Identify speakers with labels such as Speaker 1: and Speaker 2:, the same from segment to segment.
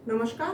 Speaker 1: नमस्कार।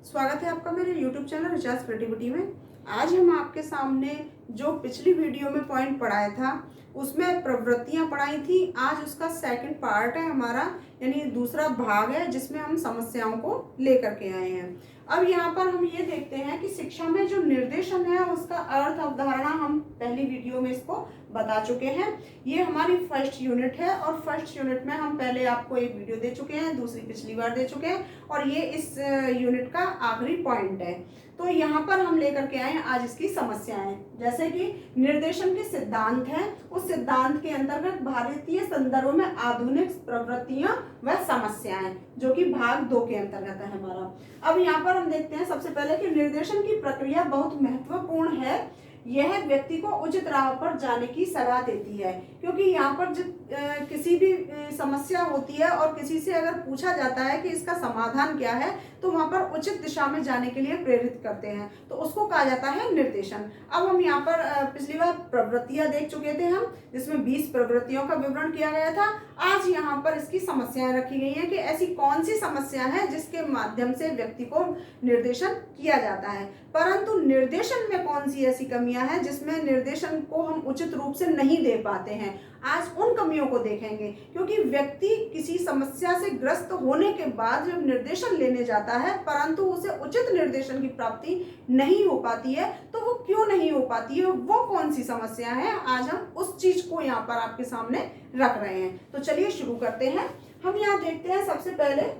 Speaker 1: स्वागत है आपका मेरे YouTube चैनल रिचार्ज क्रिएटिविटी में। आज हम आपके सामने जो पिछली वीडियो में पॉइंट पढ़ाया था उसमें प्रवृत्तियां पढ़ाई थी। आज उसका सेकंड पार्ट है हमारा, यानी दूसरा भाग है जिसमें हम समस्याओं को लेकर के आए हैं। अब यहाँ पर हम ये देखते हैं कि शिक्षा में जो निर्देशन है उसका अर्थ अवधारणा हम पहली वीडियो में इसको बता चुके हैं। ये हमारी फर्स्ट यूनिट है और फर्स्ट यूनिट में हम पहले आपको एक वीडियो दे चुके हैं, दूसरी पिछली बार दे चुके हैं और ये इस यूनिट का आखिरी पॉइंट है। तो यहाँ पर हम लेकर के आए आज इसकी समस्याएं, जैसे कि निर्देशन के सिद्धांत हैं। उस सिद्धांत के अंतर्गत भारतीय संदर्भ में आधुनिक प्रवृत्तियां व समस्याएं, जो कि भाग 2 के अंतर्गत है हमारा। अब यहाँ पर हम देखते हैं सबसे पहले कि निर्देशन की प्रक्रिया बहुत महत्वपूर्ण है। यह व्यक्ति को उचित राह पर जाने की सलाह देती है, क्योंकि यहाँ पर किसी भी समस्या होती है और किसी से अगर पूछा जाता है कि इसका समाधान क्या है तो वहां पर उचित दिशा में जाने के लिए प्रेरित करते हैं, तो उसको कहा जाता है निर्देशन। अब हम यहाँ पर पिछली बार प्रवृत्तियां देख चुके थे हम, जिसमें 20 प्रवृत्तियों का विवरण किया गया था। आज यहाँ पर इसकी समस्याएं रखी गई हैं कि ऐसी कौन सी समस्या है जिसके माध्यम से व्यक्ति को निर्देशन किया जाता है, परंतु निर्देशन में कौन सी ऐसी कमियां हैं जिसमें निर्देशन को हम उचित रूप से नहीं दे पाते हैं। आज उन कमियों को देखेंगे, क्योंकि व्यक्ति किसी समस्या से ग्रस्त होने के बाद जब निर्देशन लेने जाता है परंतु उसे उचित निर्देशन की प्राप्ति नहीं हो पाती है, तो वो क्यों नहीं हो पाती है, वो कौन सी समस्या है, आज हम उस चीज को यहाँ पर आपके सामने रख रहे हैं। तो चलिए शुरू करते हैं। हम यहाँ देखते हैं सबसे पहले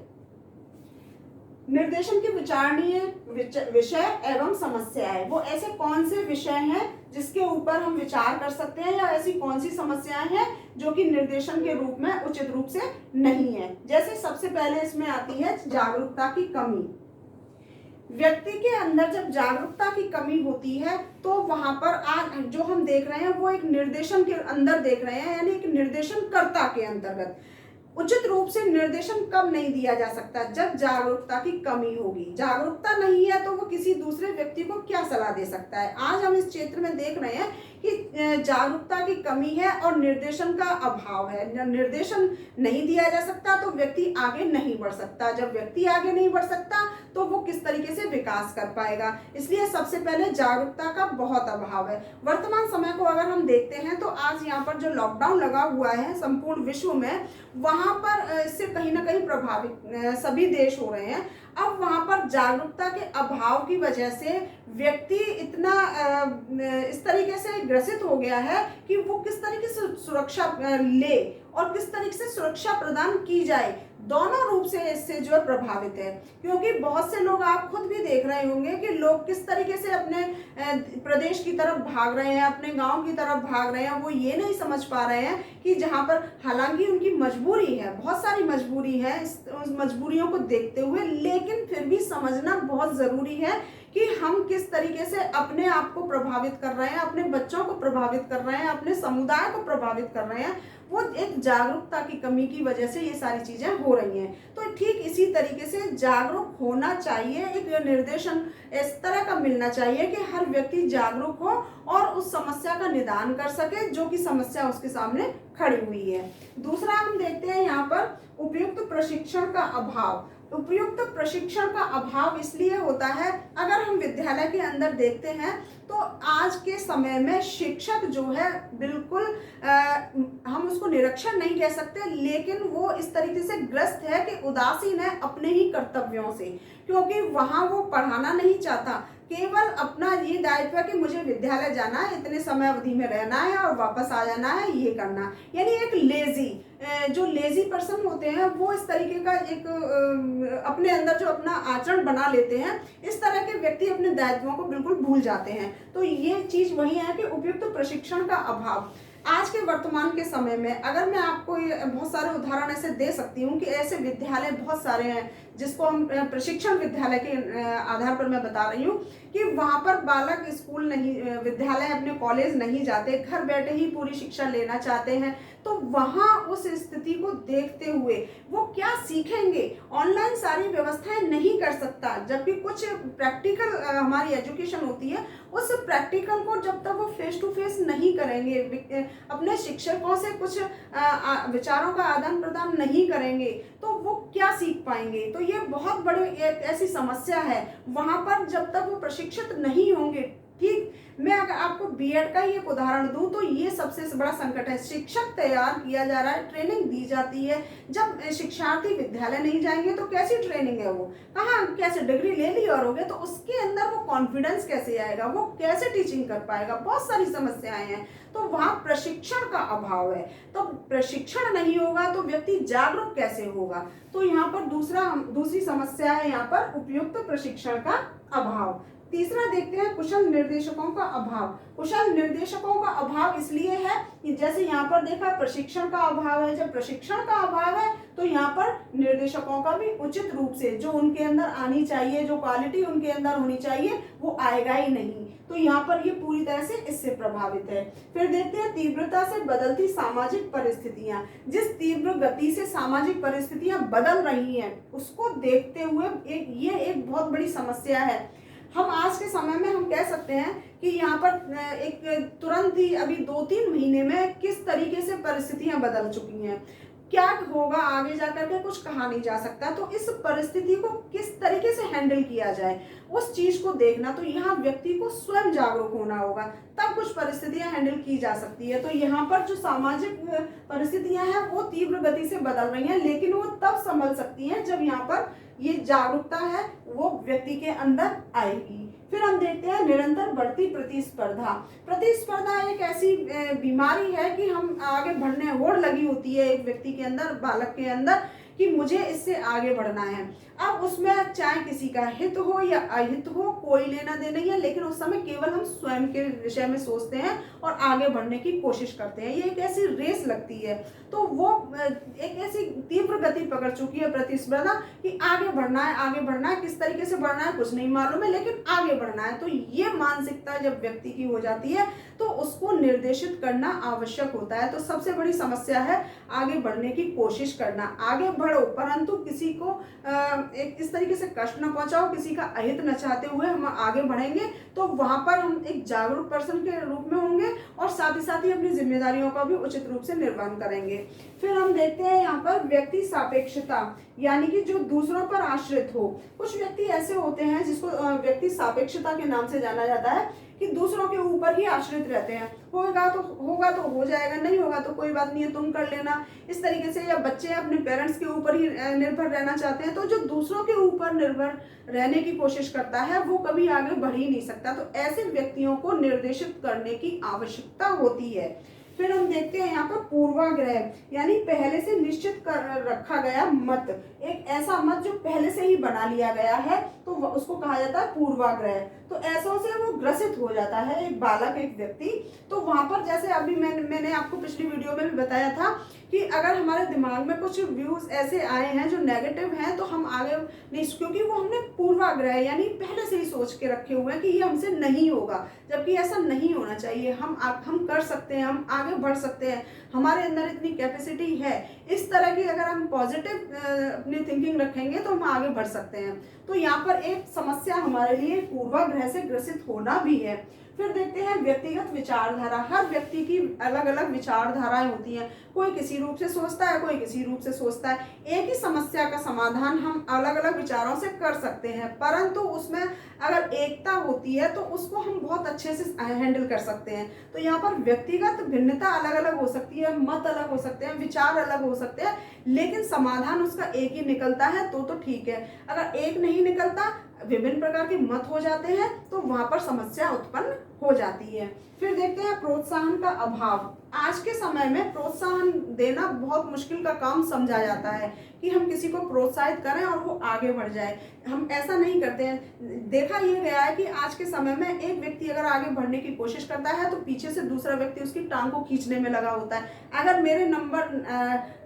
Speaker 1: निर्देशन के विचारणीय विषय एवं समस्याएं। वो ऐसे कौन से विषय हैं जिसके ऊपर हम विचार कर सकते हैं, या ऐसी कौन सी समस्याएं हैं जो कि निर्देशन के रूप में उचित रूप से नहीं है। जैसे सबसे पहले इसमें आती है जागरूकता की कमी। व्यक्ति के अंदर जब जागरूकता की कमी होती है तो वहां पर आज जो हम देख रहे हैं वो एक निर्देशन के अंदर देख रहे हैं, यानी एक निर्देशनकर्ता के अंतर्गत। उचित रूप से निर्देशन कब नहीं दिया जा सकता? जब जागरूकता की कमी होगी। जागरूकता नहीं है तो वो किसी दूसरे व्यक्ति को क्या सलाह दे सकता है। आज हम इस क्षेत्र में देख रहे हैं कि जागरूकता की कमी है और निर्देशन का अभाव है। निर्देशन नहीं दिया जा सकता तो व्यक्ति आगे नहीं बढ़ सकता। जब व्यक्ति आगे नहीं बढ़ सकता तो वो किस तरीके से विकास कर पाएगा। इसलिए सबसे पहले जागरूकता का बहुत अभाव है। वर्तमान समय को अगर हम देखते हैं तो आज यहाँ पर जो लॉकडाउन लगा हुआ है संपूर्ण विश्व में, वहां पर इससे कहीं ना कहीं प्रभावित सभी देश हो रहे हैं। अब वहां पर जागरूकता के अभाव की वजह से व्यक्ति इतना इस तरीके से ग्रसित हो गया है कि वो किस तरीके से सुरक्षा ले और किस तरीके से सुरक्षा प्रदान की जाए, दोनों रूप से इससे जो है प्रभावित है। क्योंकि बहुत से लोग, आप खुद भी देख रहे होंगे कि लोग किस तरीके से अपने प्रदेश की तरफ भाग रहे हैं, अपने गांव की तरफ भाग रहे हैं। वो ये नहीं समझ पा रहे हैं कि जहां पर हालांकि उनकी मजबूरी है, बहुत सारी मजबूरी है, उस मजबूरियों को देखते हुए, लेकिन फिर भी समझना बहुत जरूरी है कि हम किस तरीके से अपने आप को प्रभावित कर रहे हैं, अपने बच्चों को प्रभावित कर रहे हैं, अपने समुदाय को प्रभावित कर रहे हैं। वो एक जागरूकता की कमी की वजह से ये सारी चीजें हो रही हैं। तो ठीक इसी तरीके से जागरूक होना चाहिए। एक निर्देशन इस तरह का मिलना चाहिए कि हर व्यक्ति जागरूक हो और उस समस्या का निदान कर सके जो कि समस्या उसके सामने खड़ी हुई है। दूसरा हम देखते हैं यहाँ पर उपयुक्त प्रशिक्षण का अभाव। उपयुक्त प्रशिक्षण का अभाव इसलिए होता है, अगर हम विद्यालय के अंदर देखते हैं तो आज के समय में शिक्षक जो है बिल्कुल हम उसको निरक्षर नहीं कह सकते, लेकिन वो इस तरीके से ग्रस्त है कि उदासीन है अपने ही कर्तव्यों से, क्योंकि वहां वो पढ़ाना नहीं चाहता। केवल अपना ये दायित्व है कि मुझे विद्यालय जाना है, इतने समय अवधि में रहना है और वापस आ जाना है, ये करना। यानी एक जो लेजी पर्सन होते हैं वो इस तरीके का एक अपने अंदर जो अपना आचरण बना लेते हैं, इस तरह के व्यक्ति अपने दायित्वों को बिल्कुल भूल जाते हैं। तो ये चीज वही है कि उपयुक्त प्रशिक्षण का अभाव। आज के वर्तमान के समय में अगर मैं आपको बहुत सारे उदाहरण ऐसे दे सकती हूँ कि ऐसे विद्यालय बहुत सारे हैं जिसको हम प्रशिक्षण विद्यालय के आधार पर मैं बता रही हूँ कि वहां पर बालक स्कूल नहीं, विद्यालय अपने कॉलेज नहीं जाते, घर बैठे ही पूरी शिक्षा लेना चाहते हैं। तो वहां उस स्थिति को देखते हुए वो क्या सीखेंगे? ऑनलाइन सारी व्यवस्थाएं नहीं कर सकता, जबकि कुछ प्रैक्टिकल हमारी एजुकेशन होती है, उस प्रैक्टिकल को जब तक वो फेस टू फेस नहीं करेंगे, अपने शिक्षकों से कुछ विचारों का आदान प्रदान नहीं करेंगे, तो वो क्या सीख पाएंगे। तो ये बहुत बड़ी एक ऐसी समस्या है, वहां पर जब तक वो प्रशिक्षित नहीं होंगे। ठीक, मैं अगर आपको बीएड का ही एक उदाहरण दूं तो ये सबसे बड़ा संकट है। शिक्षक तैयार किया जा रहा है, ट्रेनिंग दी जाती है, जब शिक्षार्थी विद्यालय नहीं जाएंगे तो कैसी ट्रेनिंग है, वो कहाँ, कैसे डिग्री ले ली और हो गए, तो उसके अंदर वो कॉन्फिडेंस कैसे आएगा, वो कैसे टीचिंग कर पाएगा, बहुत सारी समस्याएं हैं। तो वहां प्रशिक्षण का अभाव है। तो प्रशिक्षण नहीं होगा तो व्यक्ति जागरूक कैसे होगा। तो यहाँ पर दूसरी समस्या है यहाँ पर उपयुक्त प्रशिक्षण का अभाव। तीसरा देखते हैं कुशल निर्देशकों का अभाव। कुशल निर्देशकों का अभाव इसलिए है कि जैसे यहाँ पर देखा प्रशिक्षण का अभाव है, जब प्रशिक्षण का अभाव है तो यहाँ पर निर्देशकों का भी उचित रूप से जो उनके अंदर आनी चाहिए, जो क्वालिटी उनके अंदर होनी चाहिए, वो आएगा ही नहीं। तो यहाँ पर ये पूरी तरह से इससे प्रभावित है। फिर देखते हैं तीव्रता से बदलती सामाजिक परिस्थितियां। जिस तीव्र गति से सामाजिक परिस्थितियां बदल रही हैं उसको देखते हुए ये एक बहुत बड़ी समस्या है। हम आज के समय में हम कह सकते हैं कि यहाँ पर एक तुरंत ही अभी 2-3 महीने में किस तरीके से परिस्थितियां बदल चुकी हैं, क्या होगा आगे जाकर के कुछ कहा नहीं जा सकता। तो इस परिस्थिति को किस तरीके से हैंडल किया जाए उस चीज को देखना, तो यहाँ व्यक्ति को स्वयं जागरूक होना होगा, तब कुछ परिस्थितियां हैंडल की जा सकती है। तो यहाँ पर जो सामाजिक परिस्थितियां हैं वो तीव्र गति से बदल रही हैं, लेकिन वो तब संभल सकती हैं जब यहाँ पर ये जागरूकता है वो व्यक्ति के अंदर आएगी। फिर हम देखते हैं निरंतर बढ़ती प्रतिस्पर्धा। प्रतिस्पर्धा एक ऐसी बीमारी है कि हम आगे बढ़ने, होड़ लगी होती है एक व्यक्ति के अंदर, बालक के अंदर, कि मुझे इससे आगे बढ़ना है। अब उसमें चाहे किसी का हित हो या अहित हो, कोई लेना देना नहीं है, लेकिन उस समय केवल हम स्वयं के विषय में सोचते हैं और आगे बढ़ने की कोशिश करते हैं। ये एक ऐसी रेस लगती है, तो वो एक ऐसी तीव्र गति पकड़ चुकी है प्रतिस्पर्धा कि आगे बढ़ना है, आगे बढ़ना है, किस तरीके से बढ़ना है कुछ नहीं मालूम है, लेकिन आगे बढ़ना है। तो ये मानसिकता जब व्यक्ति की हो जाती है तो उसको निर्देशित करना आवश्यक होता है। तो सबसे बड़ी समस्या है आगे बढ़ने की कोशिश करना। आगे बढ़ो परंतु किसी को एक इस तरीके से कष्ट न पहुंचाओ, किसी का अहित न चाहते हुए हम आगे बढ़ेंगे, तो वहां पर हम एक जागरूक पर्सन के रूप में होंगे और साथ ही अपनी जिम्मेदारियों का भी उचित रूप से निर्वहन करेंगे। फिर हम देखते हैं यहाँ पर व्यक्ति सापेक्षता, यानी कि जो दूसरों पर आश्रित हो। कुछ व्यक्ति ऐसे होते हैं जिसको व्यक्ति सापेक्षता के नाम से जाना जाता है कि दूसरों के ऊपर ही आश्रित रहते हैं, होगा तो हो जाएगा, नहीं होगा तो कोई बात नहीं है, तुम कर लेना, इस तरीके से। या बच्चे अपने पेरेंट्स के ऊपर ही निर्भर रहना चाहते हैं, तो जो दूसरों के ऊपर निर्भर रहने की कोशिश करता है वो कभी आगे बढ़ ही नहीं सकता। तो ऐसे व्यक्तियों को निर्देशित करने की आवश्यकता होती है। फिर हम देखते हैं यहाँ पर पूर्वाग्रह, यानी पहले से निश्चित कर रखा गया मत, एक ऐसा मत जो पहले से ही बना लिया गया है, तो उसको कहा जाता है पूर्वाग्रह। तो ऐसों से वो ग्रसित हो जाता है एक बालक, एक व्यक्ति। तो वहां पर जैसे अभी मैंने आपको पिछली वीडियो में भी बताया था कि अगर हमारे दिमाग में कुछ व्यूज ऐसे आए हैं जो नेगेटिव हैं तो हम आगे नहीं, क्योंकि वो हमने पूर्वाग्रह यानी पहले से ही सोच के रखे हुए हैं कि ये हमसे नहीं होगा, जबकि ऐसा नहीं होना चाहिए। हम कर सकते हैं, हम आगे बढ़ सकते हैं, हमारे अंदर इतनी कैपेसिटी है। इस तरह की अगर हम पॉजिटिव अपनी थिंकिंग रखेंगे तो हम आगे बढ़ सकते हैं। तो यहाँ पर एक समस्या हमारे लिए पूर्वाग्रह से ग्रसित होना भी है। फिर देखते हैं व्यक्तिगत विचारधारा। हर व्यक्ति की अलग अलग विचारधाराएं होती हैं, कोई किसी रूप से सोचता है, कोई किसी रूप से सोचता है। एक ही समस्या का समाधान हम अलग अलग विचारों से कर सकते हैं, परंतु उसमें अगर एकता होती है तो उसको हम बहुत अच्छे से हैंडल कर सकते हैं। तो यहाँ पर व्यक्तिगत भिन्नता अलग अलग हो सकती है, मत अलग हो सकते हैं, विचार अलग हो सकते हैं, लेकिन समाधान उसका एक ही निकलता है तो ठीक है। अगर एक नहीं निकलता, विभिन्न प्रकार के मत हो जाते हैं, तो वहां पर समस्या उत्पन्न हो जाती है। फिर देखते हैं प्रोत्साहन का अभाव। आज के समय में प्रोत्साहन देना बहुत मुश्किल का काम समझा जाता है कि हम किसी को प्रोत्साहित करें और वो आगे बढ़ जाए। हम ऐसा नहीं करते हैं। देखा यह गया है कि आज के समय में एक व्यक्ति अगर आगे बढ़ने की कोशिश करता है तो पीछे से दूसरा व्यक्ति उसकी टांग को खींचने में लगा होता है। अगर मेरे नंबर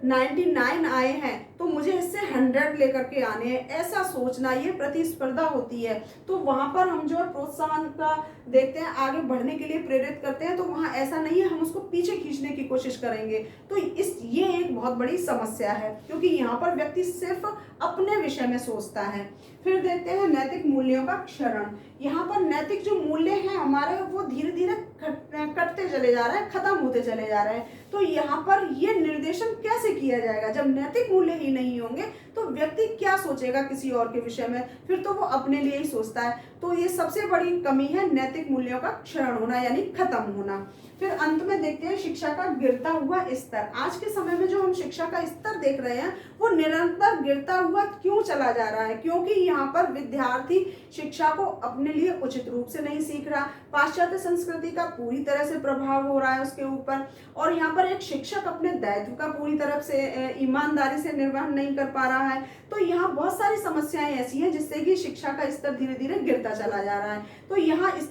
Speaker 1: 99 आए हैं तो मुझे इससे 100 लेकर के आने हैं, ऐसा सोचना, ये प्रतिस्पर्धा होती है। तो वहां पर हम जो है प्रोत्साहन का देखते हैं, आगे बढ़ने के लिए प्रेरित करते हैं, तो वहां ऐसा नहीं है, हम उसको पीछे खींचने की कोशिश करेंगे। तो ये एक बहुत बड़ी समस्या है, क्योंकि यहाँ पर व्यक्ति सिर्फ अपने विषय में सोचता है। फिर देखते हैं नैतिक मूल्यों का क्षरण। यहाँ पर नैतिक जो मूल्य हैं हमारे, वो धीरे धीरे कटते चले जा रहे हैं, खत्म होते चले जा रहे हैं। तो यहाँ पर ये निर्देशन कैसे किया जाएगा? जब नैतिक मूल्य ही नहीं होंगे तो व्यक्ति क्या सोचेगा किसी और के विषय में? फिर तो वो अपने लिए ही सोचता है। तो ये सबसे बड़ी कमी है नैतिक मूल्यों का क्षरण होना, यानी खत्म होना। फिर अंत में देखते हैं शिक्षा का गिरता हुआ स्तर। आज के समय में जो हम शिक्षा का स्तर देख रहे हैं वो निरंतर गिरता हुआ क्यों चला जा रहा है? क्योंकि यहाँ पर विद्यार्थी शिक्षा को अपने लिए उचित रूप से नहीं सीख रहा, पाश्चात्य संस्कृति का पूरी तरह से प्रभाव हो रहा है उसके ऊपर, और यहाँ पर एक शिक्षक अपने दायित्व का पूरी तरफ से ईमानदारी से निर्वहन नहीं कर पा रहा है। तो यहाँ बहुत सारी समस्याएं ऐसी हैं जिससे कि शिक्षा का स्तर धीरे धीरे गिरता चला जा रहा है। तो यहाँ इस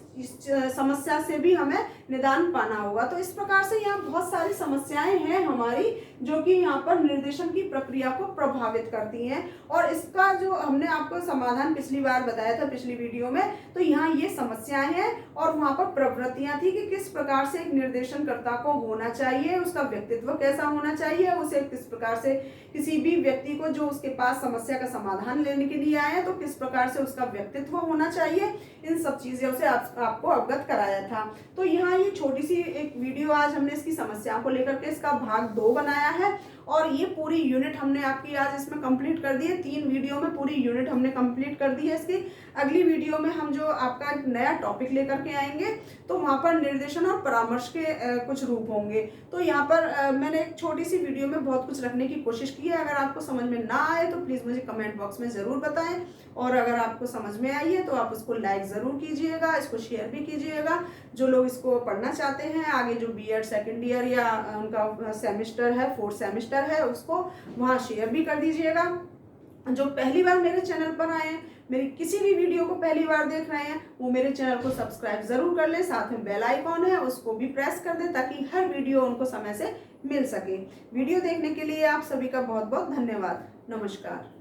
Speaker 1: समस्या से भी हमें निदान पाना होगा। तो इस प्रकार से यहाँ बहुत सारी समस्याएं हैं हमारी जो कि यहाँ पर निर्देशन की प्रक्रिया को प्रभावित करती हैं, और इसका जो हमने आपको समाधान पिछली बार बताया था पिछली वीडियो में, तो यहाँ ये समस्याएं हैं और वहाँ पर प्रवृत्तियां थी कि किस प्रकार से एक निर्देशनकर्ता को होना चाहिए, उसका व्यक्तित्व कैसा होना चाहिए, उसे किस प्रकार से किसी भी व्यक्ति को जो उसके पास समस्या का समाधान लेने के लिए आए तो किस प्रकार से उसका व्यक्तित्व होना चाहिए, इन सब चीजों से आपको अवगत कराया था। तो यहाँ ये छोटी सी एक वीडियो आज हमने इसकी समस्याओं को लेकर के इसका भाग 2 बनाया है, और ये पूरी यूनिट हमने आपकी आज इसमें कंप्लीट कर दी है। 3 वीडियो में पूरी यूनिट हमने कंप्लीट कर दी है इसकी। अगली वीडियो में हम जो आपका एक नया टॉपिक लेकर के आएंगे तो वहाँ पर निर्देशन और परामर्श के कुछ रूप होंगे। तो यहाँ पर मैंने एक छोटी सी वीडियो में बहुत कुछ रखने की कोशिश की है। अगर आपको समझ में ना आए तो प्लीज़ मुझे कमेंट बॉक्स में ज़रूर बताएं, और अगर आपको समझ में आई है तो आप उसको लाइक ज़रूर कीजिएगा, इसको शेयर भी कीजिएगा। जो लोग इसको पढ़ना चाहते हैं आगे, जो बीएड सेकेंड ईयर या उनका सेमेस्टर है 4th सेमेस्टर है, उसको वहाँ शेयर भी कर दीजिएगा। जो पहली बार मेरे चैनल पर आए हैं, मेरी किसी भी वीडियो को पहली बार देख रहे हैं, वो मेरे चैनल को सब्सक्राइब जरूर कर लें, साथ में बेल आइकॉन है उसको भी प्रेस कर दें ताकि हर वीडियो उनको समय से मिल सके। वीडियो देखने के लिए आप सभी का बहुत बहुत धन्यवाद। नमस्कार।